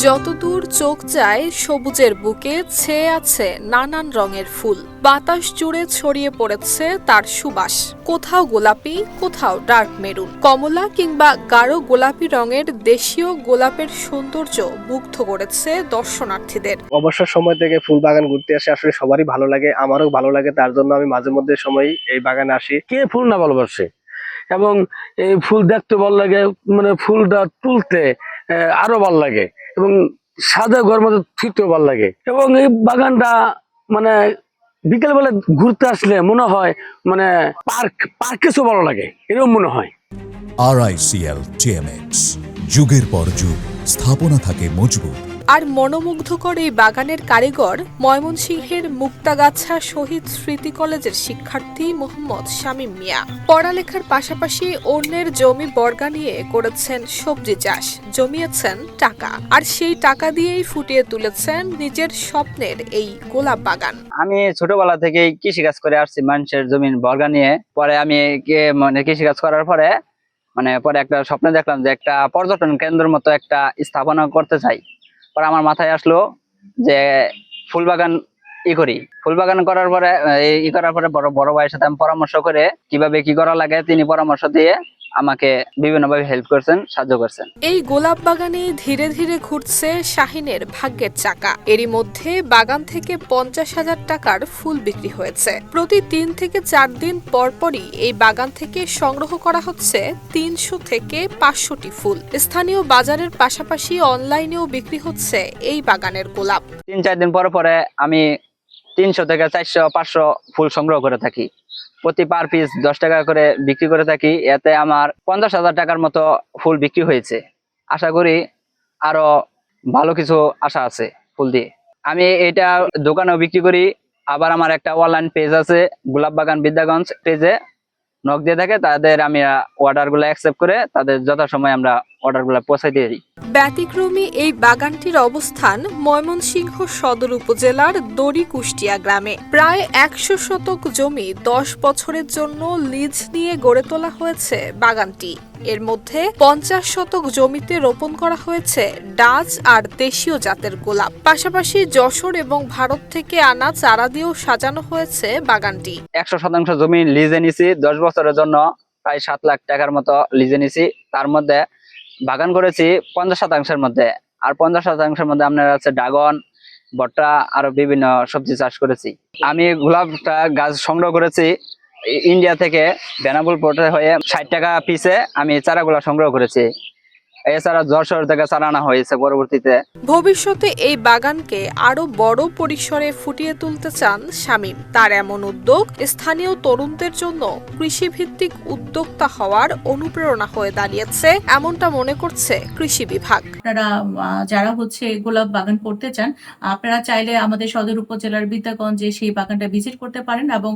যতদূর চোখ যায় সবুজের বুকে ছেয়ে আছে নানান রঙের ফুল। বাতাস জুড়ে ছড়িয়ে পড়েছে তার সুবাস। কোথাও গোলাপি, কোথাও ডার্ক মেরুন, কমলা কিংবা গাঢ় গোলাপি রঙের দেশীয় গোলাপের সৌন্দর্য মুগ্ধ করেছে দর্শনার্থীদের। অবসর সময় থেকে ফুল বাগান ঘুরতে আসে আসলে সবারই ভালো লাগে, আমারও ভালো লাগে। তার জন্য আমি মাঝে মধ্যে সময় এই বাগানে আসি। কে ফুল না ভালোবাসে, এবং এই ফুল দেখতে ভালো লাগে, মানে ফুলটা তুলতে আরো ভালো লাগে, এবং সাদা ঘর মধ্যে থুইতেও ভালো লাগে। এবং এই বাগানটা মানে বিকেল বেলা ঘুরতে আসলে মনে হয় মানে পার্কে সব ভালো লাগে, এরকম মনে হয়। RICL TMX, যুগের পর যুগ স্থাপনা থাকে মজবুত। আর মনোমুগ্ধকর এই বাগানের কারিগর ময়মনসিংহের মুক্তাগাছা শহীদ স্মৃতি কলেজের শিক্ষার্থী মোহাম্মদ শামীম মিয়া। পড়ালেখার পাশাপাশি অন্যের জমি বর্গা নিয়ে করেছেন সবজি চাষ, জমিয়েছেন টাকা, আর সেই টাকা দিয়েই ফুটিয়ে তুলেছেন নিজের স্বপ্নের এই গোলাপ বাগান। আমি ছোটবেলা থেকেই কৃষিকাজ করে আসছি মানুষের জমিন বর্গা নিয়ে। পরে আমি কৃষিকাজ করার পরে পরে একটা স্বপ্ন দেখলাম যে একটা পর্যটন কেন্দ্রের মতো একটা স্থাপনা করতে চাই। পরে আমার মাথায় আসলো যে ফুল বাগান ফুল বাগান করার পরে বড় ভাইয়ের সাথে আমি পরামর্শ করে কিভাবে কি করা লাগে তিনি পরামর্শ দিয়ে আমাকে বিভিন্নভাবে হেল্প করছেন, সাহায্য করছেন। এই গোলাপ বাগানে ধীরে ধীরে ঘুরছে শাহিনের ভাগ্যের চাকা। এরই মধ্যে বাগান থেকে 50,000 টাকার ফুল বিক্রি হয়েছে। প্রতি 3 থেকে 4 দিন পরপরই এই বাগান থেকে সংগ্রহ করা হচ্ছে 300 থেকে 500টি ফুল। স্থানীয় বাজারের পাশাপাশি অনলাইনেও বিক্রি হচ্ছে এই বাগানের গোলাপ। 3-4 দিন পরে আমি 300 থেকে 400-500 ফুল সংগ্রহ করে থাকি। প্রতি পার পিস 10 টাকা করে বিক্রি করে থাকি। এতে আমার 50,000 টাকার মতো ফুল বিক্রি হয়েছে। আশা করি আরো ভালো কিছু আশা আছে ফুল দিয়ে। আমি এটা দোকানেও বিক্রি করি, আবার আমার একটা অনলাইন পেজ আছে গোলাপ বাগান বিদ্যাগঞ্জ পেজে নক দিয়ে থাকে, তাদের আমি অর্ডার গুলো অ্যাকসেপ্ট করে তাদের যথাসময়ে আমরা অর্ডার গুলো পৌঁছে দিয়ে দিই। ব্যতিক্রমী এই বাগানটির অবস্থান ময়মনসিংহ সদর উপজেলার দড়ি কুষ্টিয়া গ্রামে। প্রায় 100 শতক জমি 10 বছরের জন্য লিজ নিয়ে গড়ে তোলা হয়েছে বাগানটি। এর মধ্যে 50 শতক জমিতে রোপণ করা হয়েছে ডাচ আর দেশীয় জাতের গোলাপ। পাশাপাশি যশোর এবং ভারত থেকে আনা চারা দিয়েও সাজানো হয়েছে বাগানটি। 100% জমি লিজে নিছি 10 বছরের জন্য, প্রায় 7 লাখ টাকার মতো লিজে নিছি। তার মধ্যে বাগান করেছি 50% মধ্যে, আর 50% মধ্যে আপনার আছে ড্রাগন, ভুট্টা, আরো বিভিন্ন সবজি চাষ করেছি। আমি গোলাপটা গাছ সংগ্রহ করেছি ইন্ডিয়া থেকে, বেনাপুল পোর্টে হয়ে 60 টাকা পিসে আমি চারাগুলা সংগ্রহ করেছি। এছাড়া যশোর থেকে চারা আনা হয়েছে পরবর্তীতে। ভবিষ্যতে এই বাগানকে আরো বড় পরিসরে ফুটিয়ে তুলতে চান শামীম। তার এমন উদ্যোগ স্থানীয় তরুণদের জন্য কৃষিভিত্তিক উদ্যোক্তা হওয়ার অনুপ্রেরণা হয়ে দাঁড়িয়েছে, এমনটা মনে করছে কৃষি বিভাগ। আপনারা যারা গোলাপ বাগান করতে চান, আপনারা চাইলে আমাদের সদর উপজেলার বিদ্যাগঞ্জে সেই বাগানটা ভিজিট করতে পারেন, এবং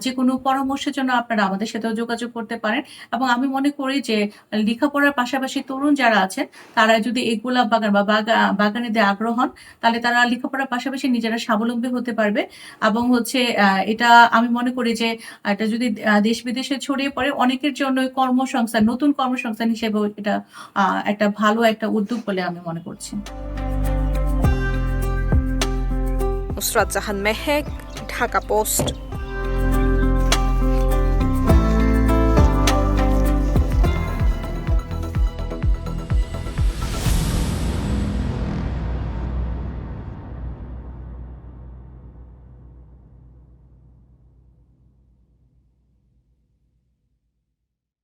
যে কোনো পরামর্শের জন্য আপনারা আমাদের সাথেও যোগাযোগ করতে পারেন। এবং আমি মনে করি যে লেখাপড়ার পাশাপাশি তরুণ যারা আছেন তারা যদি এই গোলাপ বাগান বা বাগানে আগ্রহ হন, তাহলে তারা লেখাপড়ার পাশাপাশি নিজেরা স্বাবলম্বী হতে পারবে। এবং এটা আমি মনে করি যে এটা যদি দেশ বিদেশে ছড়িয়ে পড়ে অনেকের জন্য কর্মসংস্থান, নতুন কর্মসংস্থান হিসেবে এটা একটা ভালো একটা উদ্যোগ বলে আমি মনে করছি। নুসরাত জাহান মেহেক, ঢাকা পোস্ট।